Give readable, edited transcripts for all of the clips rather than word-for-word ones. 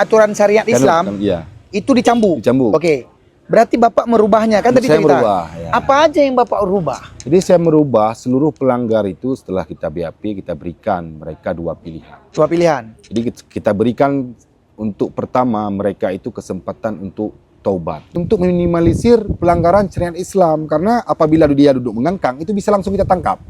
Aturan syariat Islam iya. itu dicambuk. Dicambuk. Oke. Berarti Bapak merubahnya kan tadi Saya cerita. merubah, ya. Apa aja yang Bapak rubah? Jadi saya merubah seluruh pelanggar itu setelah kita BAP, kita berikan mereka dua pilihan. Dua pilihan. Jadi kita berikan untuk pertama mereka itu kesempatan untuk taubat. Untuk minimalisir pelanggaran syariat Islam. Karena apabila dia duduk mengangkang, itu bisa langsung kita tangkap.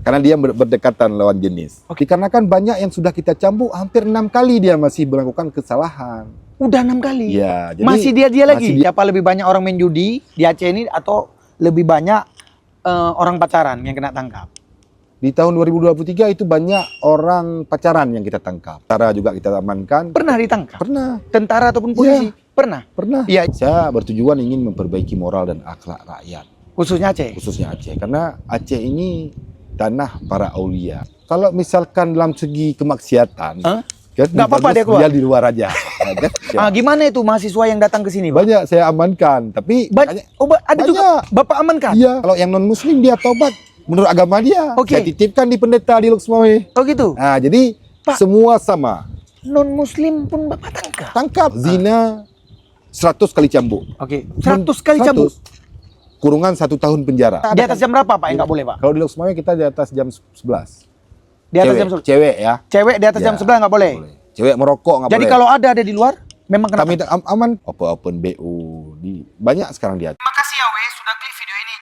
Karena dia berdekatan lawan jenis. Dikarenakan banyak yang sudah kita cambuk, hampir 6 kali dia masih melakukan kesalahan. Udah 6 kali? Ya, jadi masih dia lagi? masih Siapa lebih banyak orang main judi di Aceh ini atau lebih banyak orang pacaran yang kena tangkap? Di tahun 2023 itu banyak orang pacaran yang kita tangkap. Tentara juga kita amankan. Pernah ditangkap? Pernah. Tentara ataupun polisi? Ya. Pernah? Pernah. Iya. Saya bertujuan ingin memperbaiki moral dan akhlak rakyat. Khususnya Aceh? Khususnya Aceh. Karena Aceh ini tanah para aulia. Kalau misalkan dalam segi kemaksiatan, kan nggak apa-apa dia keluar? Dia di luar aja. Gimana itu mahasiswa yang datang ke sini, Pak? Banyak saya amankan, tapi ada banyak. juga Bapak amankan? Iya. Kalau yang non Muslim dia tobat menurut agama dia. Oke. Saya titipkan di pendeta di Luxmawe. Oh gitu. Nah, jadi Pak, semua sama. Non Muslim pun Bapak tangkap? Tangkap. Zina 100 kali cambuk. Oke. 100 kali cambuk. Kurungan 1 tahun penjara. Di atas jam berapa, Pak, yang nggak boleh, Pak? Kalau di Luxmawe kita di atas jam 11. Di atas jam 11. Cewek ya. Cewek di atas jam 11 nggak boleh. Cewek merokok nggak boleh. Jadi kalau ada di luar, memang kena. Kami aman. Open BU di banyak sekarang di Aceh. Terima kasih ya Wei sudah klik video ini.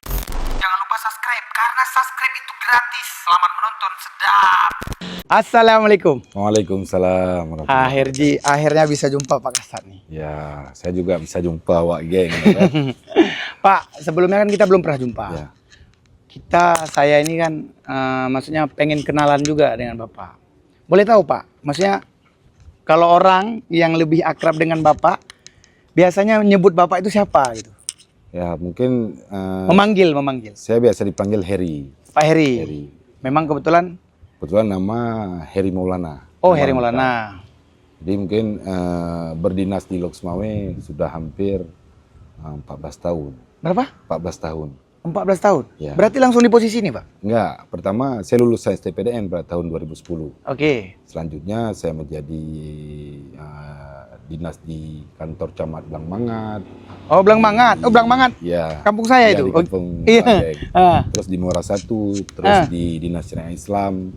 Jangan lupa subscribe karena subscribe itu gratis. Selamat menonton, sedap. Assalamualaikum. Waalaikumsalam warahmatullahi. Akhirnya bisa jumpa Pak Kasat nih. Ya, saya juga bisa jumpa Wak Geng. Pak, sebelumnya kan kita belum pernah jumpa. Ya. Saya ini kan maksudnya pengen kenalan juga dengan Bapak. Boleh tahu Pak, maksudnya kalau orang yang lebih akrab dengan Bapak, biasanya menyebut Bapak itu siapa gitu? Ya, mungkin Memanggil. saya biasa dipanggil Heri. Pak Heri. Heri. Memang kebetulan? Kebetulan nama Heri Maulana. Oh, Heri Maulana. Jadi mungkin berdinas di Luxmawe sudah hampir 14 tahun. Berapa? 14 tahun. 14 tahun? Ya. Berarti langsung di posisi ini, Pak? Enggak, pertama saya lulus STPDN pada tahun 2010. Oke. Selanjutnya saya menjadi dinas di kantor Camat Blang Mangat. Oh, Blang Mangat. Oh, Blang Mangat. Ya. Kampung saya Ya, itu. di kampung Iya. Padeng. Terus di Muara Satu, terus di Dinas Syariah Islam.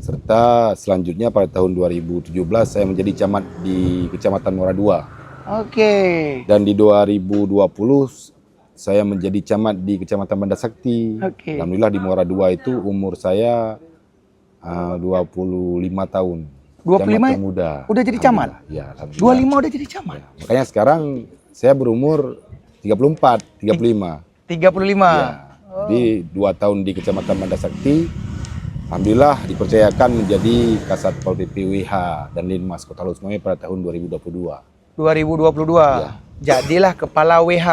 Serta selanjutnya pada tahun 2017 saya menjadi camat di Kecamatan Muara II. Oke. Dan di 2020 saya menjadi camat di Kecamatan Banda Sakti. Oke. Alhamdulillah di Muara II itu umur saya 25 tahun. 25 Camat termuda. udah jadi camat? Ya, alhamdulillah. 25 udah jadi camat? Ya, makanya sekarang saya berumur 34, 35. 35? Ya. Jadi 2 tahun di Kecamatan Banda Sakti. Alhamdulillah dipercayakan menjadi Kasat Pol PP WH dan Linmas Kota Luxmawe pada tahun 2022. 2022? Ya. Jadilah Kepala WH.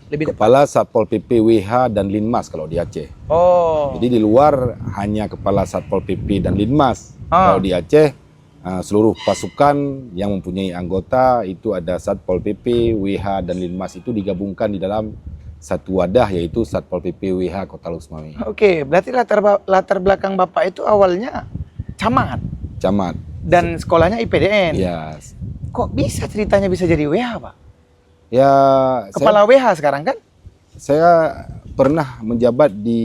Lebih Kepala Satpol PP WH dan Linmas kalau di Aceh. Oh. Jadi di luar hanya Kepala Satpol PP dan Linmas. Kalau di Aceh seluruh pasukan yang mempunyai anggota itu ada Satpol PP, WH dan Linmas itu digabungkan di dalam satu wadah yaitu Satpol PP WH Kota Luxmawe. Oke, berarti latar belakang Bapak itu awalnya camat. Camat. Dan sekolahnya IPDN. Ya. Kok bisa ceritanya bisa jadi WH, Pak? Ya, Kepala WH sekarang kan? Saya pernah menjabat di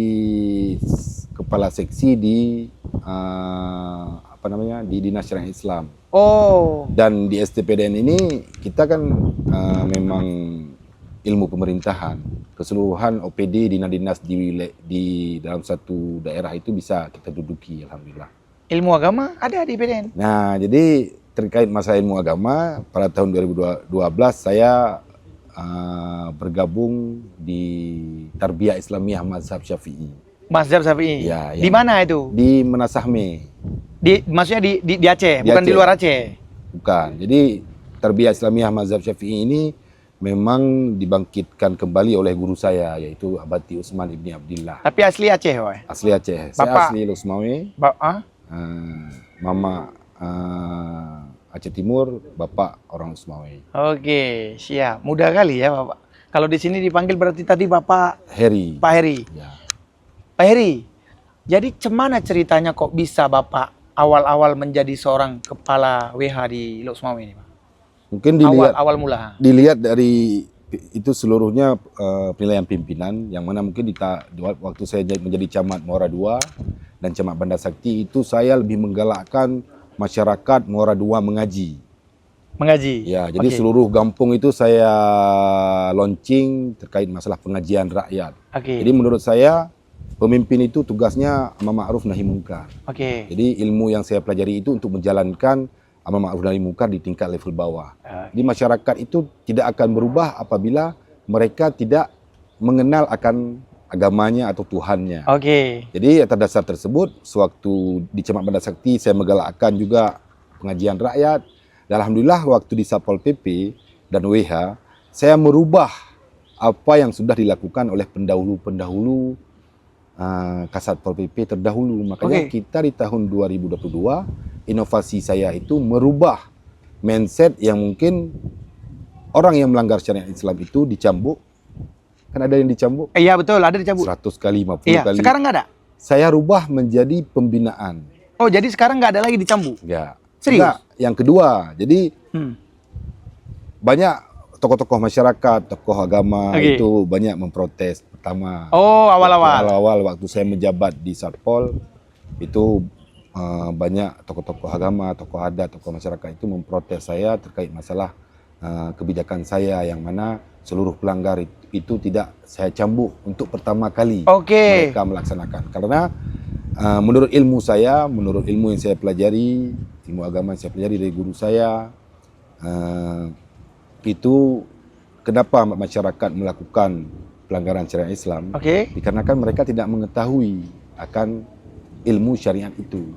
kepala seksi di di Dinas Syariah Islam. Oh. Dan di STPDN ini kita kan memang ilmu pemerintahan. Keseluruhan OPD dinas-dinas di dalam satu daerah itu bisa kita duduki, alhamdulillah. Ilmu agama ada di IPDN? Nah, jadi terkait masalah ilmu agama, pada tahun 2012 saya bergabung di Tarbiyah Islamiyah Mazhab Syafi'i. Mazhab Syafi'i? Ya, di mana itu? Di Menasahme. Maksudnya di Aceh, bukan di luar Aceh? Bukan. Jadi Tarbiyah Islamiyah Mazhab Syafi'i ini memang dibangkitkan kembali oleh guru saya, yaitu Abati Usman Ibni Abdillah. Tapi asli Aceh, Pak? Asli Aceh. Saya Bapak, asli Luxmawe. Mama Aceh Timur, bapak orang Luxmawe. Oke, siap. Mudah kali ya, Bapak. Kalau di sini dipanggil berarti tadi Bapak Heri. Pak Heri. Ya. Pak Heri, jadi cemana ceritanya kok bisa Bapak awal-awal menjadi seorang kepala WH di Luxmawe ini, Pak? Mungkin dilihat awal mula. dilihat dari itu seluruhnya penilaian pimpinan, yang mana mungkin waktu saya menjadi camat Muara II dan camat Banda Sakti itu saya lebih menggalakkan masyarakat Muara II mengaji. Mengaji. Ya, jadi Oke. seluruh kampung itu saya launching terkait masalah pengajian rakyat. Oke. Jadi menurut saya pemimpin itu tugasnya amar ma'ruf nahi munkar. Oke. Jadi ilmu yang saya pelajari itu untuk menjalankan amar ma'ruf nahi munkar di tingkat level bawah. Di masyarakat itu tidak akan berubah apabila mereka tidak mengenal akan agamanya atau Tuhannya. Oke. Jadi atas dasar tersebut, sewaktu di Camat Banda Sakti saya menggalakkan juga pengajian rakyat. Dan alhamdulillah waktu di Satpol PP dan WH, saya merubah apa yang sudah dilakukan oleh pendahulu-pendahulu Kasatpol PP terdahulu. Makanya kita di tahun 2022, inovasi saya itu merubah mindset yang mungkin orang yang melanggar syariat Islam itu dicambuk. Kan ada yang dicambuk? Iya betul, ada dicabut. 100 kali, 50 Iya, kali. sekarang nggak ada? Saya rubah menjadi pembinaan. Oh, jadi sekarang nggak ada lagi dicambuk? Ya. Serius? Enggak. Yang kedua, jadi banyak tokoh-tokoh masyarakat, tokoh agama itu banyak memprotes. Pertama, awal-awal waktu saya menjabat di Satpol itu banyak tokoh-tokoh agama, tokoh adat, tokoh masyarakat itu memprotes saya terkait masalah kebijakan saya yang mana seluruh pelanggar itu tidak saya cambuk untuk pertama kali mereka melaksanakan. Karena menurut ilmu saya, menurut ilmu yang saya pelajari, ilmu agama yang saya pelajari dari guru saya, itu kenapa masyarakat melakukan pelanggaran syariat Islam? Dikarenakan mereka tidak mengetahui akan ilmu syariat itu.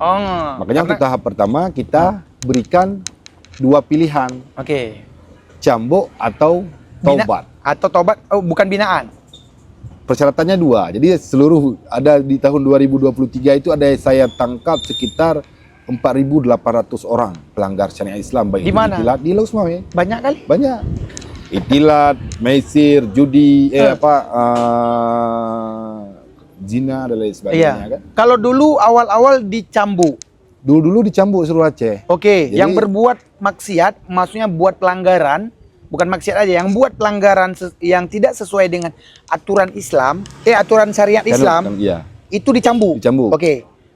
Makanya untuk tahap pertama kita berikan dua pilihan. Cambuk atau taubat. Atau taubat, bukan binaan. Persyaratannya dua. Jadi seluruh ada di tahun 2023 itu ada saya tangkap sekitar 4.800 orang pelanggar syariat Islam baik di mana? Itilat, di Laut Semawe. Banyak kali? Banyak. Itilat, Maisir, judi, zina dan lain sebagainya kan. Kalau dulu awal-awal dicambuk. Dulu dicambuk seluruh Aceh. Jadi, yang berbuat maksiat, maksudnya buat pelanggaran, bukan maksiat aja, yang buat pelanggaran yang tidak sesuai dengan aturan Islam, aturan syariat Islam, itu dicambuk.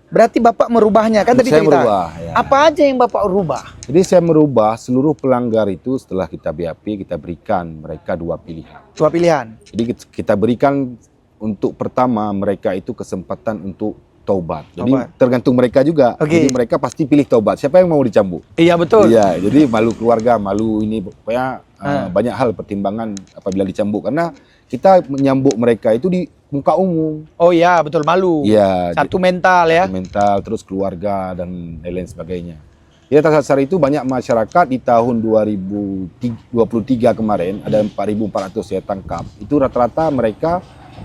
Berarti Bapak merubahnya kan tadi cerita. Merubah, ya. Apa aja yang Bapak rubah? Jadi saya merubah seluruh pelanggar itu setelah kita BAP, kita berikan mereka dua pilihan. Dua pilihan. Jadi kita berikan untuk pertama mereka itu kesempatan untuk taubat. Jadi tergantung mereka juga. Jadi mereka pasti pilih taubat. Siapa yang mau dicambuk? Iya betul. Iya, jadi malu keluarga, malu ini pokoknya banyak hal pertimbangan apabila dicambuk karena kita menyambuk mereka itu di muka umum. Oh iya, betul, malu. Iya. Satu mental ya. Mental, terus keluarga dan lain sebagainya. Ya atas dasar itu banyak masyarakat di tahun 2023 kemarin ada 4.400 saya tangkap. Itu rata-rata mereka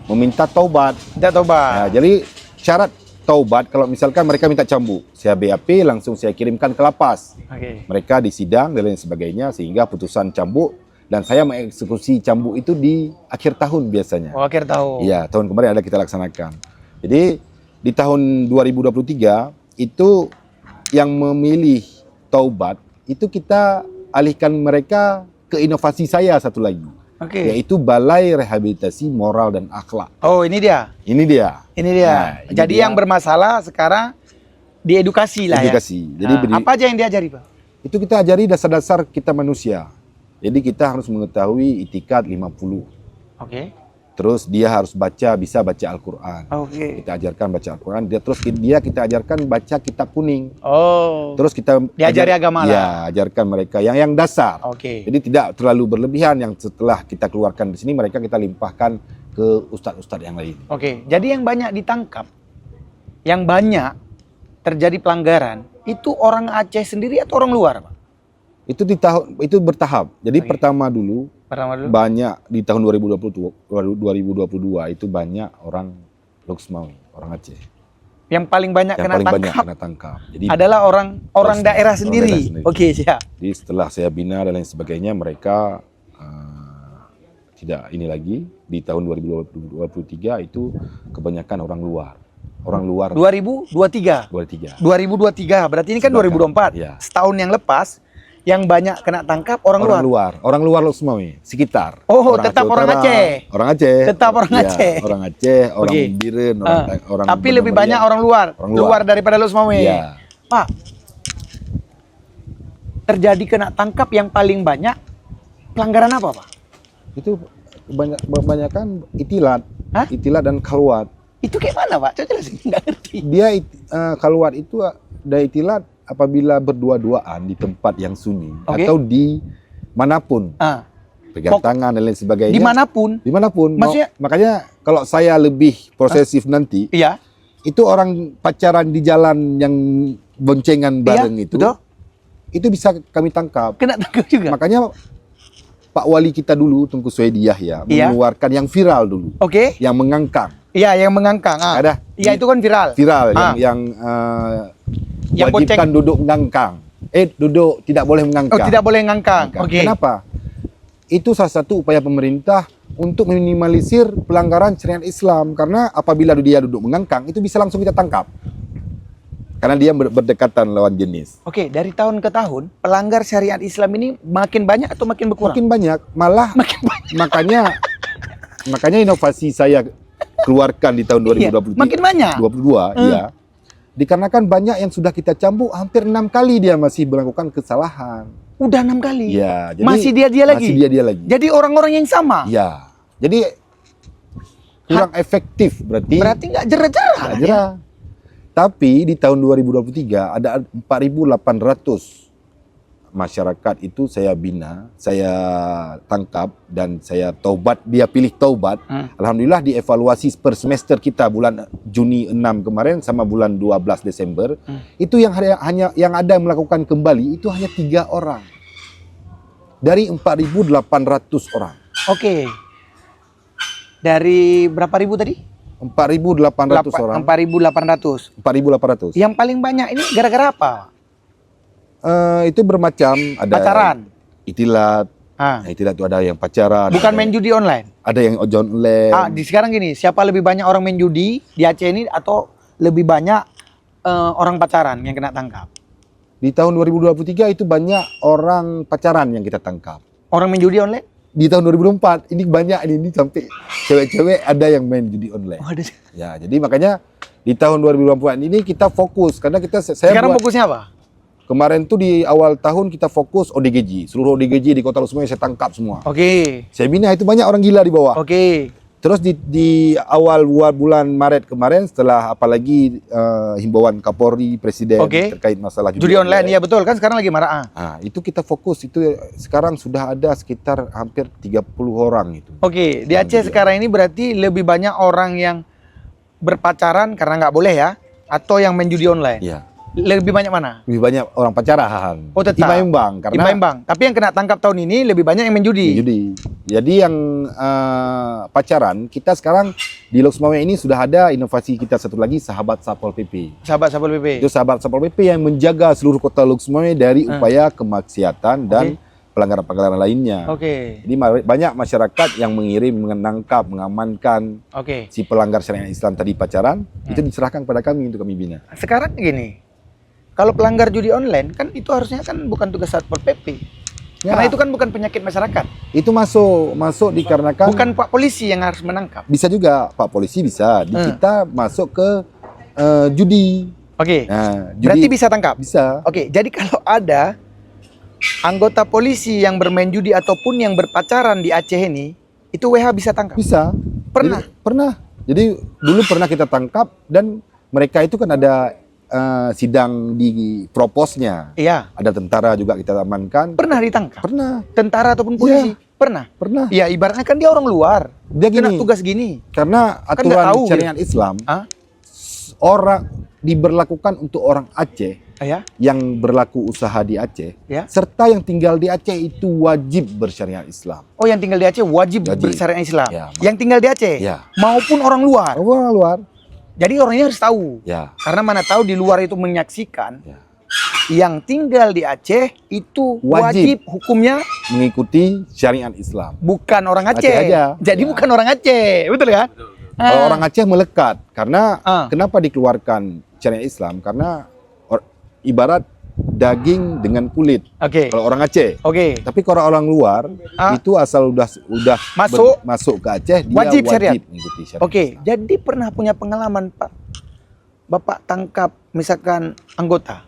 meminta taubat. Minta taubat. Ya, jadi syarat taubat kalau misalkan mereka minta cambuk, saya BAP langsung saya kirimkan ke lapas. Mereka disidang dan lain sebagainya sehingga putusan cambuk dan saya mengeksekusi cambuk itu di akhir tahun biasanya. Oh, akhir tahun. Iya, tahun kemarin ada kita laksanakan. Jadi di tahun 2023 itu yang memilih taubat itu kita alihkan mereka ke inovasi saya satu lagi. Yaitu Balai Rehabilitasi Moral dan Akhlak. Oh, ini dia. Ini dia. Ini dia. Nah, jadi yang bermasalah sekarang diedukasi lah ya. Edukasi. Jadi apa aja yang diajari, Pak? Itu kita ajari dasar-dasar kita manusia. Jadi kita harus mengetahui itikad 50. Terus dia harus bisa baca Al-Quran. Kita ajarkan baca Al-Quran. Kita ajarkan baca kitab kuning. Terus kita diajari agama lah. Ya, ajarkan mereka yang dasar. Jadi tidak terlalu berlebihan. Yang setelah kita keluarkan di sini mereka kita limpahkan ke ustadz-ustadz yang lain. Jadi yang banyak ditangkap, yang banyak terjadi pelanggaran, itu orang Aceh sendiri atau orang luar, Pak? Itu bertahap. Jadi pertama dulu banyak di tahun 2022 itu banyak orang Laut Semawe, orang Aceh. Yang paling banyak kena tangkap. Jadi adalah orang daerah sendiri. Siap. Jadi setelah saya bina dan lain sebagainya mereka tidak ini lagi di tahun 2023 itu kebanyakan orang luar. Orang luar 2023 berarti ini kan 2024. Setahun yang lepas yang banyak kena tangkap orang luar. Orang luar Lok Sumawe, sekitar. Oh, Orang tetap Aceh orang Utara, Aceh. Orang Aceh. Tetap orang Iya, Aceh. Orang Aceh, orang Oke. Biren, orang Tapi Benua lebih Meriah. banyak orang luar. Orang luar. Daripada Lok Sumawe. Iya. Pak, terjadi kena tangkap yang paling banyak pelanggaran apa, Pak? Itu kebanyakan itilat. Hah? Itilat dan kaluat. Itu kayak mana, Pak? Coba jelasin, nggak ngerti. Dia kaluat itu dari itilat apabila berdua-duaan di tempat yang sunyi Oke. atau di manapun, Ah, pegang tangan dan lain sebagainya. dimanapun. Dimanapun. Maksudnya- Makanya kalau saya lebih posesif nanti, Iya. itu orang pacaran di jalan yang boncengan bareng Iya, itu, betul. itu bisa kami tangkap. Kena tangkap juga. Makanya Pak Wali kita dulu, Tunku Suedi Yahya, Iya. mengeluarkan yang viral dulu, Oke. yang mengangkang. Iya, yang mengangkang. Ah. Ada. Iya, itu kan viral. Viral Ah. Yang wajibkan duduk mengangkang. Duduk tidak boleh Oh, mengangkang. tidak boleh ngangkang. Mengangkang. Oke. Kenapa? Itu salah satu upaya pemerintah untuk meminimalisir pelanggaran syariat Islam, karena apabila dia duduk mengangkang itu bisa langsung kita tangkap. Karena dia berdekatan lawan jenis. Oke, dari tahun ke tahun pelanggar syariat Islam ini makin banyak atau makin berkurang? Makin banyak, malah Makin banyak. makanya inovasi saya keluarkan di tahun 2023. Makin banyak. 22, iya. Dikarenakan banyak yang sudah kita cambuk, hampir 6 kali dia masih melakukan kesalahan. Udah 6 kali. Iya, jadi Masih dia lagi. Masih dia lagi. Jadi orang-orang yang sama. Iya. Jadi kurang efektif berarti. Berarti nggak jerah-jerah. nggak jerah. Tapi di tahun 2023 ada 4.800 masyarakat itu saya bina, saya tangkap dan saya taubat, dia pilih taubat. Alhamdulillah dievaluasi per semester kita bulan Juni 6 kemarin sama bulan 12 Desember. Itu yang hanya yang ada melakukan kembali itu hanya 3 orang. Dari 4.800 orang. Oke. Dari berapa ribu tadi? 4.800 orang. 4.800. 4.800. Yang paling banyak ini gara-gara apa? Itu bermacam, ada Pacaran. itilat. Ah. Itilat itu ada yang pacaran. Bukan ada, main judi online. ada yang ojon online. Di sekarang gini, siapa lebih banyak orang main judi di Aceh ini atau lebih banyak orang pacaran yang kena tangkap? Di tahun 2023 itu banyak orang pacaran yang kita tangkap. Orang main judi online? Di tahun 2004 ini banyak ini sampai cewek-cewek ada yang main judi online. Oh, ada. Ya, jadi makanya di tahun 2024 ini kita fokus karena saya Sekarang buat, fokusnya apa? kemarin tuh di awal tahun kita fokus ODGJ. Seluruh ODGJ di Kota Lok Sumawe saya tangkap semua. Oke. Saya bina itu banyak orang gila di bawah. Oke. Terus di awal bulan Maret kemarin setelah apalagi himbauan Kapolri Presiden terkait masalah Judi online, ya betul kan sekarang lagi marak. Nah, itu kita fokus itu sekarang sudah ada sekitar hampir 30 orang itu. Oke, di Aceh sekarang ini berarti lebih banyak orang yang berpacaran karena nggak boleh ya, atau yang main judi online. Iya. Lebih banyak mana? Lebih banyak orang pacaran. Oh, tetap. Imbang karena Imbang. Tapi yang kena tangkap tahun ini lebih banyak yang main judi. judi. Jadi yang pacaran kita sekarang di Lok Sumawe ini sudah ada inovasi kita satu lagi, sahabat Satpol PP. Sahabat Satpol PP. Itu sahabat Satpol PP yang menjaga seluruh kota Lok Sumawe dari upaya kemaksiatan dan pelanggaran-pelanggaran lainnya. Oke. Jadi banyak masyarakat yang mengirim, menangkap, mengamankan Oke. si pelanggar syariat Islam tadi pacaran, itu diserahkan kepada kami untuk kami bina. Sekarang gini, kalau pelanggar judi online kan itu harusnya kan bukan tugas Satpol PP. Ya. Karena itu kan bukan penyakit masyarakat. Itu masuk dikarenakan Bukan Pak Polisi yang harus menangkap. bisa juga Pak Polisi bisa. Di kita masuk ke judi. Oke. Nah, judi Berarti bisa tangkap. bisa. Oke, jadi kalau ada anggota polisi yang bermain judi ataupun yang berpacaran di Aceh ini, itu WH bisa tangkap. Bisa. Pernah? Jadi, pernah. Jadi dulu pernah kita tangkap dan mereka itu kan ada sidang di proposnya. Iya. Ada tentara juga kita amankan. Pernah ditangkap? Pernah. Tentara ataupun polisi? Pernah. Pernah. Ya, ibaratnya kan dia orang luar. Dia Kena gini. tugas gini. Karena Kan nggak aturan tahu syariat Islam, Ah? orang diberlakukan untuk orang Aceh Ya? yang berlaku usaha di Aceh, Ya? serta yang tinggal di Aceh itu wajib bersyariat Islam. Oh, yang tinggal di Aceh wajib Wajib. bersyariat Islam. Ya. Yang tinggal di Aceh Ya. maupun orang luar. Orang luar, Jadi orangnya harus tahu. ya, Karena mana tahu di luar itu menyaksikan ya, yang tinggal di Aceh itu Wajib. wajib hukumnya mengikuti syariat Islam. bukan orang Aceh. Aceh aja. Jadi Ya. bukan orang Aceh, betul kan? Kalau orang Aceh melekat, karena Ah. kenapa dikeluarkan syariat Islam? Karena ibarat daging dengan kulit. Oke. Kalau orang Aceh. Oke. Tapi kalau orang luar itu asal udah masuk ke Aceh dia wajib syariat. mengikuti syariat. Oke, jadi pernah punya pengalaman Pak, Bapak tangkap misalkan anggota?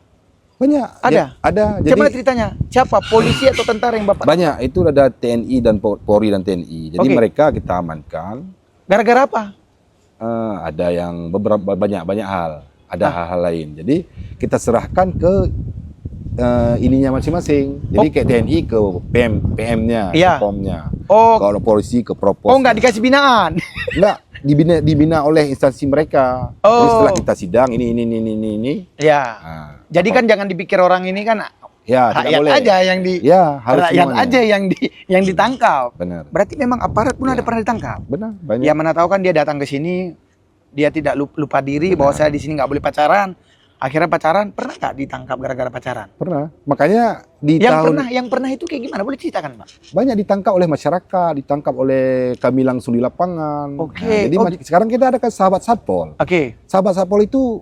Banyak. Ada? Ada. Gimana ceritanya? Siapa? Polisi atau tentara yang Bapak? Banyak. Itu ada TNI dan Polri dan TNI. Jadi mereka kita amankan. Gara-gara apa? Ada yang banyak hal. Ada hal-hal lain. Jadi kita serahkan ke ininya masing-masing. Jadi kayak TNI ke PM-nya, ke POM-nya. Kalau polisi ke Propos. Oh, nggak dikasih binaan? Enggak, dibina oleh instansi mereka. Jadi setelah kita sidang ini. Ya. Jadi kan jangan dipikir orang ini kan rakyat aja yang yang ditangkap. Benar. Berarti memang aparat pun ada pernah ditangkap. Benar, banyak. Ya mana tahu kan dia datang ke sini, dia tidak lupa diri bahwa saya di sini nggak boleh pacaran. Akhirnya pacaran, pernah nggak ditangkap gara-gara pacaran? Pernah. Makanya yang pernah itu kayak gimana? Boleh ceritakan, Pak? Banyak ditangkap oleh masyarakat, ditangkap oleh kami langsung di lapangan. Oke. Jadi sekarang kita ada sahabat satpol. Oke. Sahabat satpol itu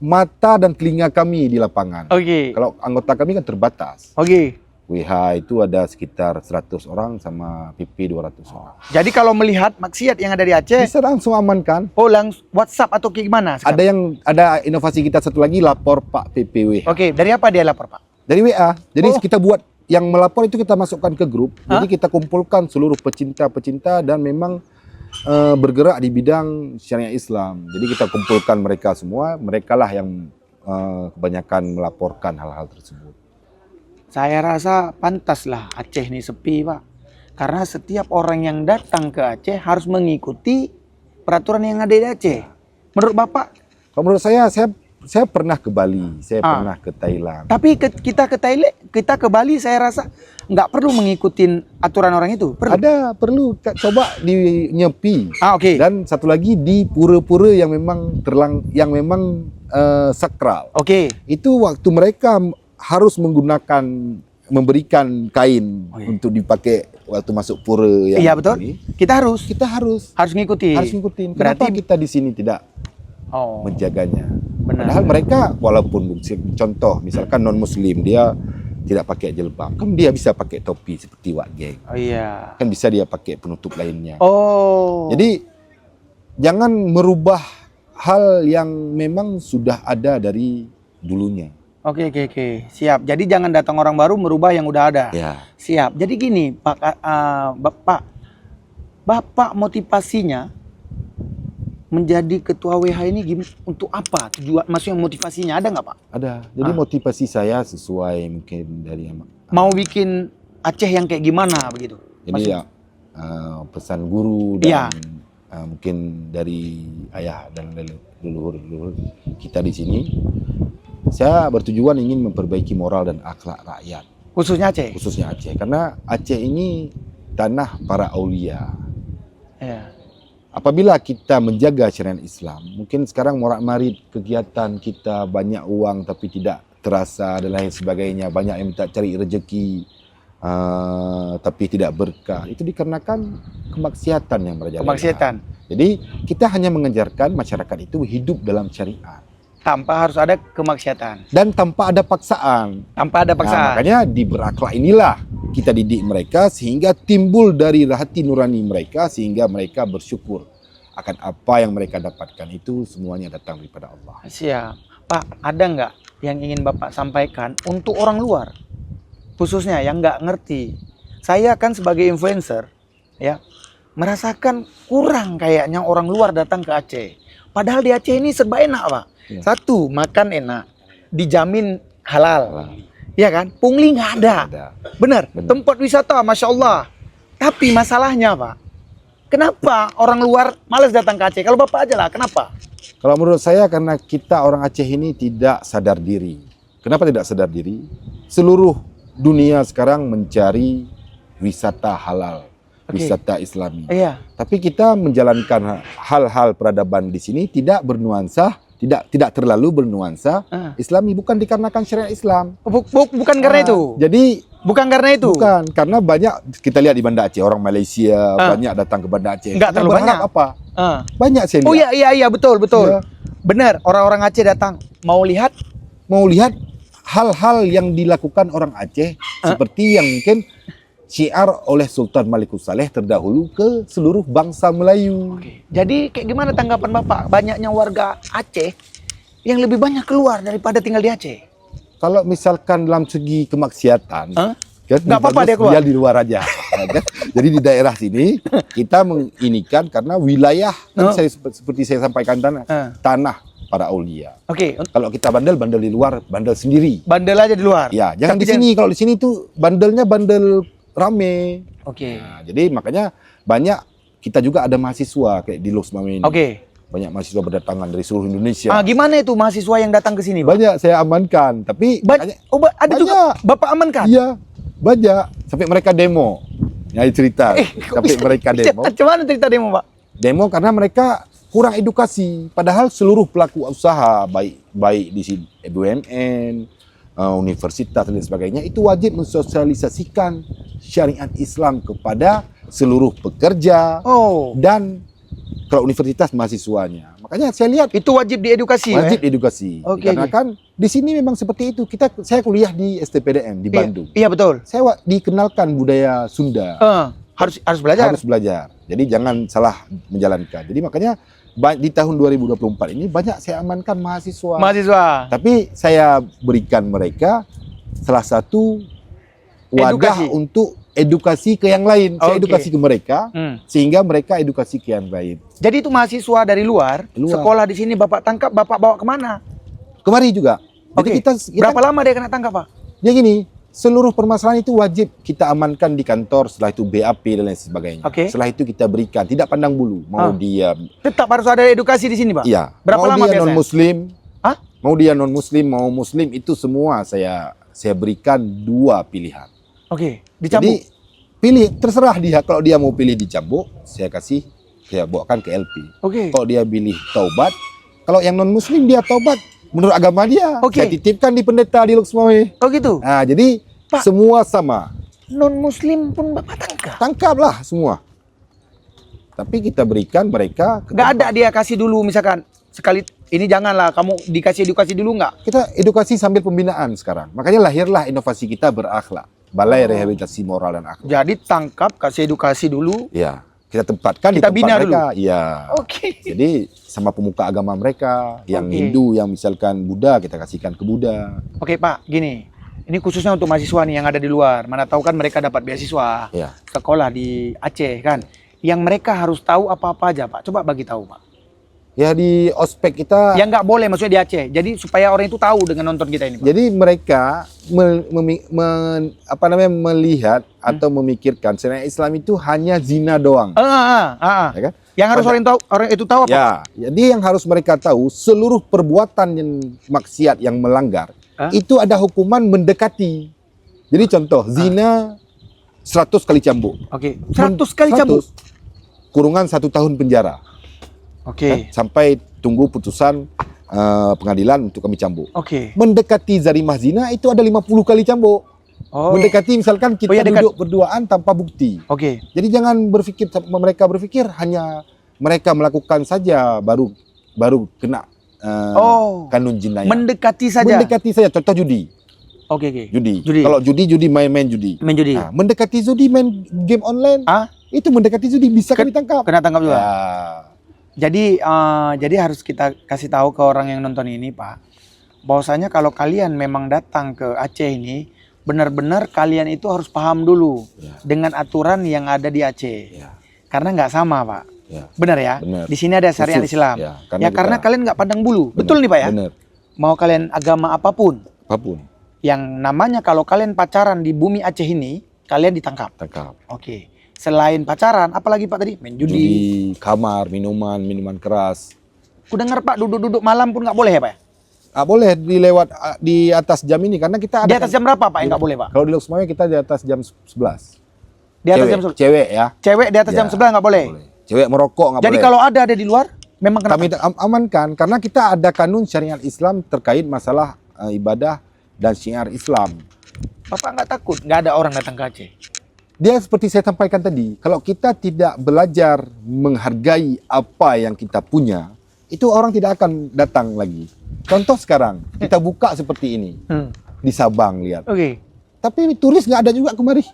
mata dan telinga kami di lapangan. Oke. Kalau anggota kami kan terbatas. Oke. WH itu ada sekitar 100 orang sama PP 200 orang. Jadi kalau melihat maksiat yang ada di Aceh, bisa langsung amankan. Oh, langsung WhatsApp atau kayak gimana? Sekarang? Ada inovasi kita satu lagi, lapor Pak PPW. Oke, dari apa dia lapor, Pak? Dari WA. Jadi kita buat yang melapor itu kita masukkan ke grup. Jadi kita kumpulkan seluruh pecinta-pecinta dan memang bergerak di bidang syariat Islam. Jadi kita kumpulkan mereka semua, merekalah yang kebanyakan melaporkan hal-hal tersebut. Saya rasa pantaslah Aceh ini sepi, Pak. Karena setiap orang yang datang ke Aceh harus mengikuti peraturan yang ada di Aceh. Menurut Bapak? Kalau menurut saya pernah ke Bali, saya pernah ke Thailand. Tapi kita ke Bali saya rasa nggak perlu mengikuti aturan orang itu. Perlu coba di Nyepi. Oke. Dan satu lagi di pura-pura yang memang sakral. Oke. Itu waktu mereka harus memberikan kain untuk dipakai waktu masuk pura yang iya betul. Ini. Kita harus ngikutin. Kenapa Berarti kita di sini tidak menjaganya? Benar. Padahal mereka walaupun contoh misalkan non muslim dia tidak pakai jilbab, kan dia bisa pakai topi seperti Wak Geng. Oh iya. Kan bisa dia pakai penutup lainnya. Oh. Jadi jangan merubah hal yang memang sudah ada dari dulunya. Oke. Siap. Jadi jangan datang orang baru merubah yang udah ada. Ya. Siap. Jadi gini, Bapak motivasinya menjadi ketua WH ini untuk apa? Maksudnya motivasinya ada nggak, Pak? Ada. Jadi motivasi saya sesuai mungkin dari mau bikin Aceh yang kayak gimana begitu. Jadi pesan guru dan mungkin dari ayah dan leluhur kita di sini. Saya bertujuan ingin memperbaiki moral dan akhlak rakyat. Khususnya Aceh? Khususnya Aceh. Karena Aceh ini tanah para aulia. Ya. Apabila kita menjaga syariat Islam, mungkin sekarang morak-marit kegiatan kita banyak uang tapi tidak terasa dan lain sebagainya. Banyak yang minta cari rezeki tapi tidak berkah. Itu dikarenakan kemaksiatan yang merajalela. Kemaksiatan. Jadi kita hanya mengajarkan masyarakat itu hidup dalam syariat. Tanpa harus ada kemaksiatan. Dan tanpa ada paksaan. Makanya di berakhlak inilah kita didik mereka sehingga timbul dari hati nurani mereka sehingga mereka bersyukur akan apa yang mereka dapatkan itu semuanya datang daripada Allah. Siap. Pak, ada nggak yang ingin Bapak sampaikan untuk orang luar? Khususnya yang nggak ngerti. Saya kan sebagai influencer ya merasakan kurang kayaknya orang luar datang ke Aceh. Padahal di Aceh ini serba enak, Pak. Ya. Satu, makan enak, dijamin halal, ya kan? Pungli nggak ada. Benar. Tempat wisata, masya Allah. Tapi masalahnya, Pak, kenapa orang luar malas datang ke Aceh? Kalau Bapak aja lah, kenapa? Kalau menurut saya karena kita orang Aceh ini tidak sadar diri. Kenapa tidak sadar diri? Seluruh dunia sekarang mencari wisata halal, wisata Islami. Iya. Tapi kita menjalankan hal-hal peradaban di sini tidak bernuansa. Tidak terlalu bernuansa Islami, bukan dikarenakan syariat Islam. Bukan karena itu. Jadi bukan karena itu. Bukan, karena banyak kita lihat di Banda Aceh orang Malaysia banyak datang ke Banda Aceh. Enggak terlalu banyak. Apa? Banyak saya lihat. Oh iya betul. Ya. Benar, orang-orang Aceh datang mau lihat hal-hal yang dilakukan orang Aceh seperti yang mungkin syiar oleh Sultan Malikus Saleh terdahulu ke seluruh bangsa Melayu. Oke. Jadi kayak gimana tanggapan Bapak? Banyaknya warga Aceh yang lebih banyak keluar daripada tinggal di Aceh. Kalau misalkan dalam segi kemaksiatan, kan Nggak apa-apa dia keluar. dia di luar aja. Kan? Jadi di daerah sini kita menginikan karena wilayah kan seperti saya sampaikan tanah para aulia. Oke. Kalau kita bandel di luar, bandel sendiri. Bandel aja di luar. Ya, jangan Tapi di sini. Kalau di sini tuh bandelnya bandel rame. Oke. Nah, jadi makanya banyak kita juga ada mahasiswa kayak di Los Mame ini. Oke. Banyak mahasiswa berdatangan dari seluruh Indonesia. Gimana itu mahasiswa yang datang ke sini, Pak? Banyak saya amankan, tapi makanya, ada juga Bapak amankan? iya, banyak. Sampai mereka demo. Ya cerita. Sampai mereka demo. Gimana cerita demo, Pak? Demo karena mereka kurang edukasi. Padahal seluruh pelaku usaha, baik di sini BUMN, universitas dan sebagainya, itu wajib mensosialisasikan syariat Islam kepada seluruh pekerja dan kalau universitas mahasiswanya. Makanya saya lihat itu wajib diedukasi. Wajib diedukasi. Karena kan di sini memang seperti itu. Saya kuliah di STPDN di Bandung. Iya betul. Saya dikenalkan budaya Sunda. Harus belajar. Harus belajar. Jadi jangan salah menjalankan. Jadi makanya di tahun 2024 ini banyak saya amankan mahasiswa. Tapi saya berikan mereka salah satu wadah untuk edukasi ke yang lain. Saya edukasi ke mereka sehingga mereka edukasi ke yang lain. Jadi itu mahasiswa dari luar. Sekolah di sini Bapak tangkap, Bapak bawa kemana? Kemari juga. Jadi kita berapa lama dia kena tangkap, Pak? Dia gini, seluruh permasalahan itu wajib kita amankan di kantor, setelah itu BAP dan lain sebagainya. Setelah itu kita berikan, tidak pandang bulu, mau dia tetap harus ada edukasi di sini, Pak. Iya. Berapa lama dia biasanya? non-muslim? Mau dia non-muslim, mau muslim, itu semua saya berikan 2 pilihan. Dicambuk. Jadi pilih, terserah dia. Kalau dia mau pilih dicambuk, saya bawakan ke LP. Kalau dia pilih taubat, kalau yang non-muslim dia taubat menurut agama dia, saya titipkan di pendeta di Luxmawe. Gitu. Nah, jadi Pak, semua sama. Non-muslim pun Bapak tangkap? Tangkaplah semua. Tapi kita berikan mereka. Nggak ada dia kasih dulu misalkan sekali ini janganlah kamu dikasih edukasi dulu nggak? Kita edukasi sambil pembinaan sekarang. Makanya lahirlah inovasi kita berakhlak. Balai Rehabilitasi Moral dan Akhlak. Jadi tangkap, kasih edukasi dulu. Ya, kita tempatkan kita di tempat bina mereka. Dulu. Ya. Jadi sama pemuka agama mereka, yang Hindu, yang misalkan Buddha, kita kasihkan ke Buddha. Pak, gini. Ini khususnya untuk mahasiswa nih yang ada di luar. Mana tahu kan mereka dapat beasiswa sekolah di Aceh kan. Yang mereka harus tahu apa-apa aja, Pak. Coba bagi tahu, Pak. Ya di ospek kita. Yang nggak boleh maksudnya di Aceh. Jadi supaya orang itu tahu dengan nonton kita ini, Pak. Jadi mereka melihat atau memikirkan syariat Islam itu hanya zina doang. Ya kan? Yang harus orang itu tahu apa? Ya, jadi yang harus mereka tahu seluruh perbuatan yang maksiat yang melanggar itu ada hukuman mendekati. Jadi contoh zina 100 kali cambuk. 100 kali cambuk. Kurungan 1 tahun penjara. Sampai tunggu putusan pengadilan untuk kami cambuk. Mendekati zarimah zina itu ada 50 kali cambuk. Mendekati misalkan kita duduk berduaan tanpa bukti. Jadi jangan mereka berpikir hanya mereka melakukan saja baru kena kanun jinayah. Mendekati saja. Contoh judi. Judi. Kalau judi main judi. Nah, mendekati judi main game online. Itu mendekati judi bisa kami tangkap. Kena tangkap juga. Jadi harus kita kasih tahu ke orang yang nonton ini, Pak, bahwasanya kalau kalian memang datang ke Aceh ini, benar-benar kalian itu harus paham dulu dengan aturan yang ada di Aceh. Karena nggak sama, Pak. Benar ya? Di sini ada syariat Islam. Karena kalian nggak pandang bulu. Betul nih, Pak ya? Mau kalian agama apapun. Yang namanya kalau kalian pacaran di bumi Aceh ini, kalian ditangkap. Selain pacaran, apalagi Pak tadi? Main judi, kamar, minuman keras. Ku dengar Pak, duduk-duduk malam pun nggak boleh ya Pak? Nggak boleh di atas jam ini karena kita ada. Di atas jam berapa Pak yang nggak boleh Pak? Kalau di Luxmawe kita di atas jam 11. Di atas jam 11. Cewek ya. Cewek di atas jam 11 nggak boleh. Cewek merokok nggak boleh. Jadi kalau ada di luar, memang kena. Kami amankan karena kita ada kanun syariat Islam terkait masalah ibadah dan syiar Islam. Bapak nggak takut? Nggak ada orang datang ke Aceh? Dia seperti saya sampaikan tadi, kalau kita tidak belajar menghargai apa yang kita punya, itu orang tidak akan datang lagi. Contoh sekarang, kita buka seperti ini. di Sabang lihat. Oke. Tapi turis nggak ada juga kemari.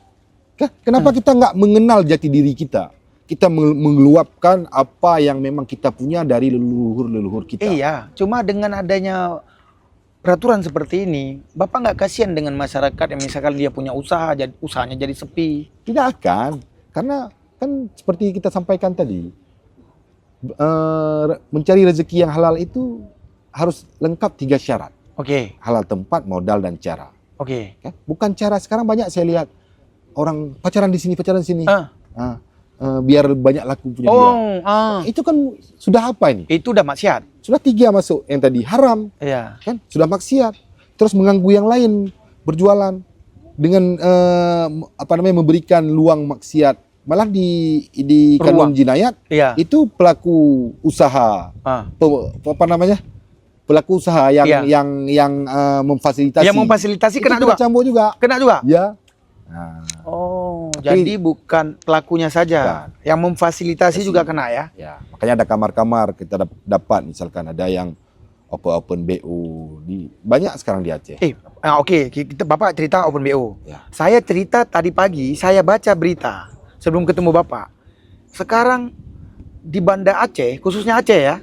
Kenapa kita nggak mengenal jati diri kita? Kita mengeluapkan apa yang memang kita punya dari leluhur-leluhur kita. Iya, cuma dengan adanya peraturan seperti ini, Bapak nggak kasihan dengan masyarakat yang misalkan dia punya usaha, usahanya jadi sepi. Tidak akan, karena kan seperti kita sampaikan tadi, mencari rezeki yang halal itu harus lengkap 3 syarat. Oke, Halal tempat, modal, dan cara. oke. Kan? Bukan cara, sekarang banyak saya lihat orang pacaran di sini, pacaran di sini. Biar banyak laku punya dia. Itu kan sudah apa ini? Itu udah maksiat. Sudah 3 masuk, yang tadi haram, Iya. kan? Sudah maksiat. Terus mengganggu yang lain berjualan dengan memberikan luang maksiat. Malah di kanun jinayat Iya. itu pelaku usaha pelaku usaha yang Iya. memfasilitasi. Yang memfasilitasi Itu kena juga. cambuk juga. Kena juga. Ya. Nah, Oh, jadi bukan pelakunya saja, yang memfasilitasi juga kena ya? ya, makanya ada kamar-kamar kita dapat, misalkan ada yang open BO banyak sekarang di Aceh. Oke, Bapak cerita Open BO. Ya. Saya cerita tadi pagi, saya baca berita sebelum ketemu Bapak. Sekarang di Banda Aceh, khususnya Aceh ya,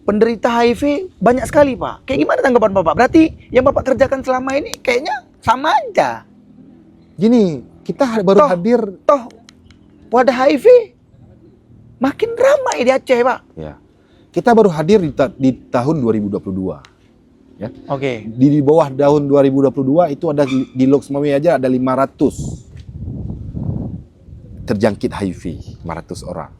penderita HIV banyak sekali, Pak. Kayak gimana tanggapan Bapak? Berarti yang Bapak kerjakan selama ini kayaknya sama aja. Gini, kita baru hadir. Toh wadah HIV makin ramai di Aceh, Pak. Ya. Kita baru hadir di tahun 2022. Ya. Oke. Di bawah tahun 2022 itu ada di Lok Sumawe aja ada 500 terjangkit HIV, 500 orang.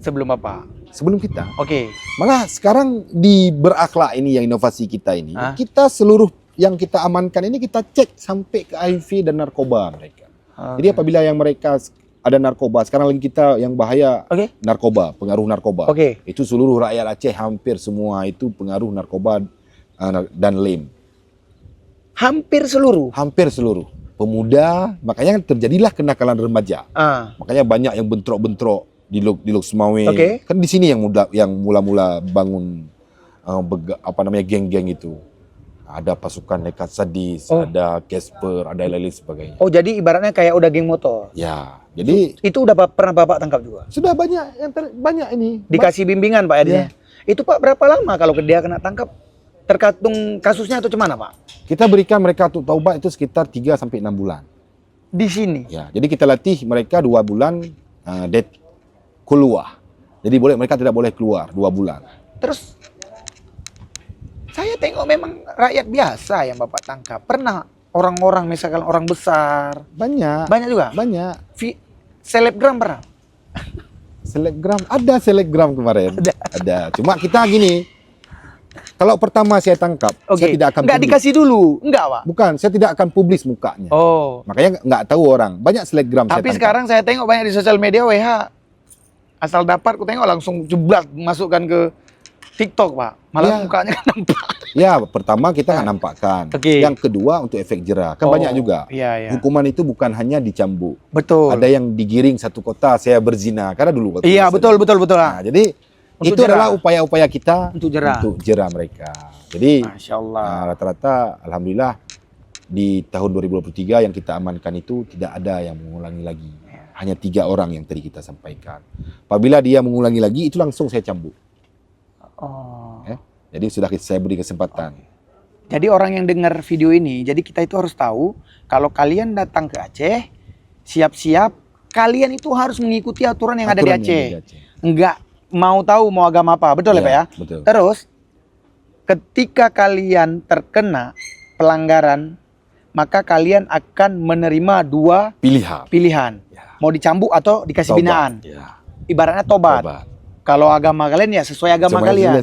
Sebelum Bapak. Sebelum kita. Oke. Malah sekarang di Berakhlak ini yang inovasi kita ini, kita seluruh yang kita amankan ini kita cek sampai ke HIV dan narkoba mereka. Jadi apabila yang mereka ada narkoba, sekarang lagi kita yang bahaya narkoba, pengaruh narkoba. Itu seluruh rakyat Aceh hampir semua itu pengaruh narkoba dan lem. Hampir seluruh? Hampir seluruh. Pemuda, makanya terjadilah kenakalan remaja. Makanya banyak yang bentrok-bentrok di Lok Sumawe. Kan di sini yang mula-mula bangun geng-geng itu. Ada pasukan nekat sadis, ada Casper, ada lain-lain sebagainya. Oh, jadi ibaratnya kayak udah geng motor. Ya, jadi itu udah pernah Bapak tangkap juga? Sudah banyak banyak ini. Dikasih bimbingan Pak ya. Itu Pak berapa lama kalau dia kena tangkap? Tergantung kasusnya atau gimana Pak? Kita berikan mereka untuk taubat itu sekitar 3 sampai 6 bulan. Di sini? Ya, jadi kita latih mereka 2 bulan keluar. Jadi mereka tidak boleh keluar 2 bulan. Terus saya tengok memang rakyat biasa yang Bapak tangkap. Pernah orang-orang misalkan orang besar. Banyak. Banyak juga? Banyak. Selebgram pernah? Selebgram, ada selebgram kemarin. Ada. Cuma kita gini, kalau pertama saya tangkap, saya tidak akan Nggak dikasih dulu? Enggak, Pak? Bukan, saya tidak akan publis mukanya. Oh. Makanya nggak tahu orang. Banyak selebgram saya Tapi tangkap. sekarang saya tengok banyak di sosial media WH. Asal dapat, aku tengok langsung jeblat masukkan ke TikTok, Pak. Malah mukanya kan nampak. Ya, pertama kita nggak nampakkan. Yang kedua untuk efek jerah. Kan banyak juga. Hukuman itu bukan hanya dicambuk. Betul. Ada yang digiring satu kota, saya berzina. Karena dulu. Iya, betul. Nah, jadi untuk itu adalah upaya-upaya kita untuk jerah mereka. Jadi, Masya Allah. Rata-rata, alhamdulillah, di tahun 2023 yang kita amankan itu tidak ada yang mengulangi lagi. Hanya 3 orang yang tadi kita sampaikan. Apabila dia mengulangi lagi, itu langsung saya cambuk. Jadi sudah saya beri kesempatan. Jadi orang yang dengar video ini, jadi kita itu harus tahu kalau kalian datang ke Aceh, siap-siap kalian itu harus mengikuti aturan yang ada di Aceh. Enggak mau tahu mau agama apa, betul ya Pak ya? Betul. Terus ketika kalian terkena pelanggaran, maka kalian akan menerima 2 pilihan. Mau dicambuk atau dikasih binaan. Ibaratnya tobat. Kalau agama kalian ya sesuai agama kalian.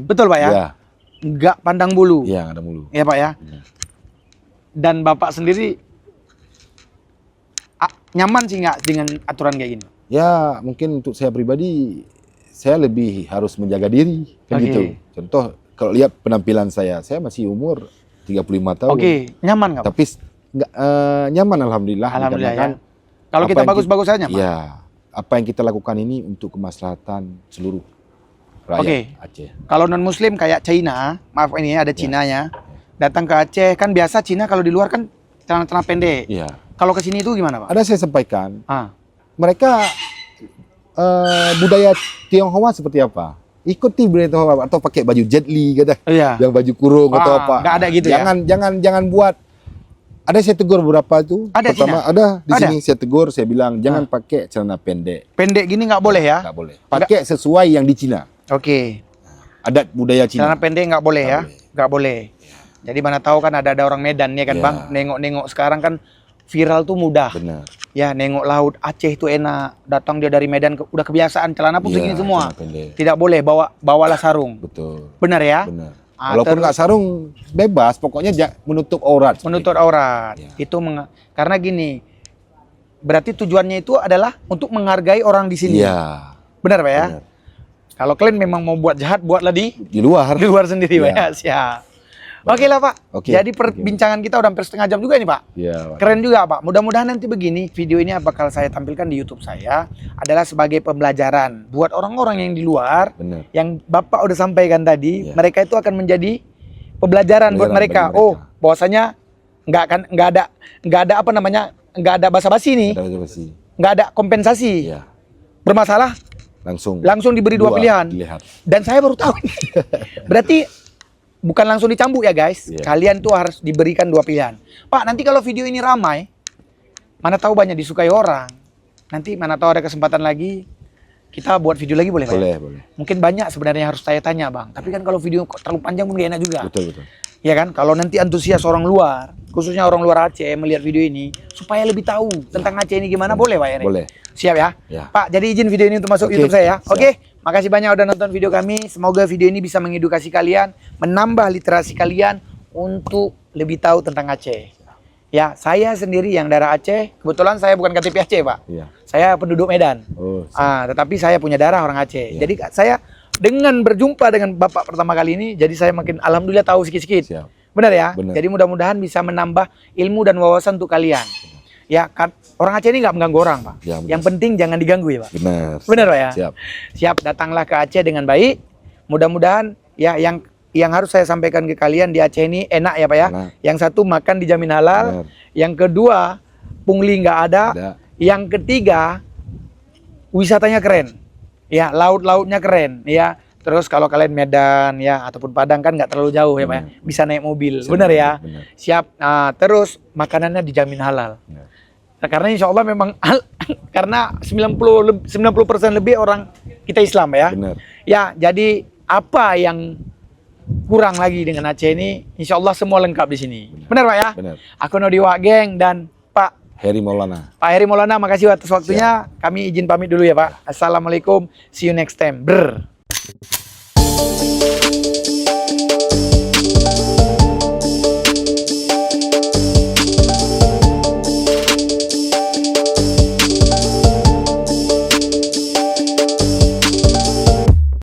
Betul Pak ya? Enggak pandang bulu. Iya, ada bulu. Ya Pak ya? Dan Bapak sendiri nyaman sih nggak dengan aturan kayak gini? Ya, mungkin untuk saya pribadi, saya lebih harus menjaga diri. Kan gitu. Contoh, kalau lihat penampilan saya masih umur 35 tahun. Nyaman nggak Pak? Tapi nyaman alhamdulillah. Alhamdulillah ya. Kalau kita bagus-bagus aja nyaman? Ya. Apa yang kita lakukan ini untuk kemaslahatan seluruh rakyat Aceh. Kalau non-muslim kayak China, maaf ini ada Cinanya, datang ke Aceh kan biasa Cina kalau di luar kan celana-celana pendek. Iya. Kalau ke sini itu gimana, Pak? Ada saya sampaikan, Ah. mereka budaya Tionghoa seperti apa? Ikuti budaya Tionghoa atau pakai baju jet li kata. Iya. Yang baju kurung atau Ah, apa. nggak ada gitu ya? Jangan buat. Ada saya tegur beberapa itu. Ada Pertama Cina? ada di Ada? sini saya tegur, saya bilang jangan pakai celana pendek. Pendek gini nggak boleh ya? Nggak boleh. Pakai sesuai yang di Cina. Oke. Adat budaya Cina. Celana pendek nggak boleh ya? Nggak boleh. Jadi mana tahu kan ada orang Medan ya kan, Iya. Bang? Nengok-nengok sekarang kan viral tuh mudah. Benar. Ya, nengok laut Aceh itu enak. Datang dia dari Medan udah kebiasaan celana pun Iya, segini semua. celana pendek. Tidak boleh bawalah sarung. Betul. Benar ya? Benar. Ah, Walaupun nggak sarung bebas, pokoknya menutup aurat. menutup aurat. Iya. Itu karena gini. Berarti tujuannya itu adalah untuk menghargai orang di sini. Iya. Benar, Pak ya? Benar. Kalau kalian memang mau buat jahat, buatlah di Di luar. luar sendiri, Pak Iya. ya. Siap. Oke lah, Pak. Oke. Jadi perbincangan kita udah hampir setengah jam juga nih, Pak. Iya. Pak. Keren juga, Pak. Mudah-mudahan nanti begini, video ini bakal saya tampilkan di YouTube saya adalah sebagai pembelajaran buat orang-orang yang di luar Benar. yang Bapak udah sampaikan tadi, Iya. mereka itu akan menjadi pembelajaran buat mereka. Pembelajaran bagi Oh, mereka. bahwasanya nggak ada apa namanya, nggak ada basa-basi nih, Ada reservasi. nggak ada kompensasi. Iya. Bermasalah Langsung diberi dua pilihan. dilihat. Dan saya baru tahu. Berarti bukan langsung dicambuk ya guys. Iya. Kalian tuh harus diberikan dua pilihan. Pak, nanti kalau video ini ramai, mana tahu banyak disukai orang. Nanti mana tahu ada kesempatan lagi, kita buat video lagi boleh Pak? Boleh, boleh. Mungkin banyak sebenarnya yang harus saya tanya Bang. Tapi kan kalau video kok terlalu panjang pun gak enak juga. Betul, betul. Ya kan? Kalau nanti antusias orang luar, khususnya orang luar Aceh melihat video ini, supaya lebih tahu tentang Aceh ini gimana, boleh Pak ya? Boleh. Siap ya? Ya. Pak, jadi izin video ini untuk masuk Oke, YouTube saya ya. siap. Oke, makasih banyak udah nonton video kami. Semoga video ini bisa mengedukasi kalian, menambah literasi kalian untuk lebih tahu tentang Aceh. Ya, saya sendiri yang darah Aceh. Kebetulan saya bukan KTP Aceh, Pak. Iya. Saya penduduk Medan. Oh, Tetapi saya punya darah orang Aceh. Ya. Jadi saya dengan berjumpa dengan Bapak pertama kali ini, jadi saya makin alhamdulillah tahu sedikit-sedikit. siap. Benar ya? Benar. Jadi mudah-mudahan bisa menambah ilmu dan wawasan untuk kalian. Ya, kan orang Aceh ini nggak mengganggu orang, Pak. Ya, benar. Yang penting jangan diganggu ya, Pak. Benar. Benar, Pak ya? Siap. Siap, datanglah ke Aceh dengan baik. Mudah-mudahan ya yang harus saya sampaikan ke kalian di Aceh ini enak ya, Pak ya. Enak. Yang satu makan dijamin halal. Benar. Yang kedua pungli nggak ada. Ada. Yang ketiga wisatanya keren. Ya, laut-lautnya keren ya. Terus kalau kalian Medan ya ataupun Padang kan nggak terlalu jauh ya, Pak ya. Bisa naik mobil. Bisa Benar naik ya? mobil, benar. Siap. Nah, terus makanannya dijamin halal. Benar. Nah, karena insya Allah memang karena 90% lebih orang kita Islam ya. Benar. Ya, jadi apa yang kurang lagi dengan Aceh ini? Insya Allah semua lengkap di sini. Benar Pak ya? Benar. Aku Nodiwa Geng dan Pak Heri Maulana. Heri Maulana, makasih atas waktunya. Kami izin pamit dulu ya Pak. Assalamualaikum. See you next time. Brr.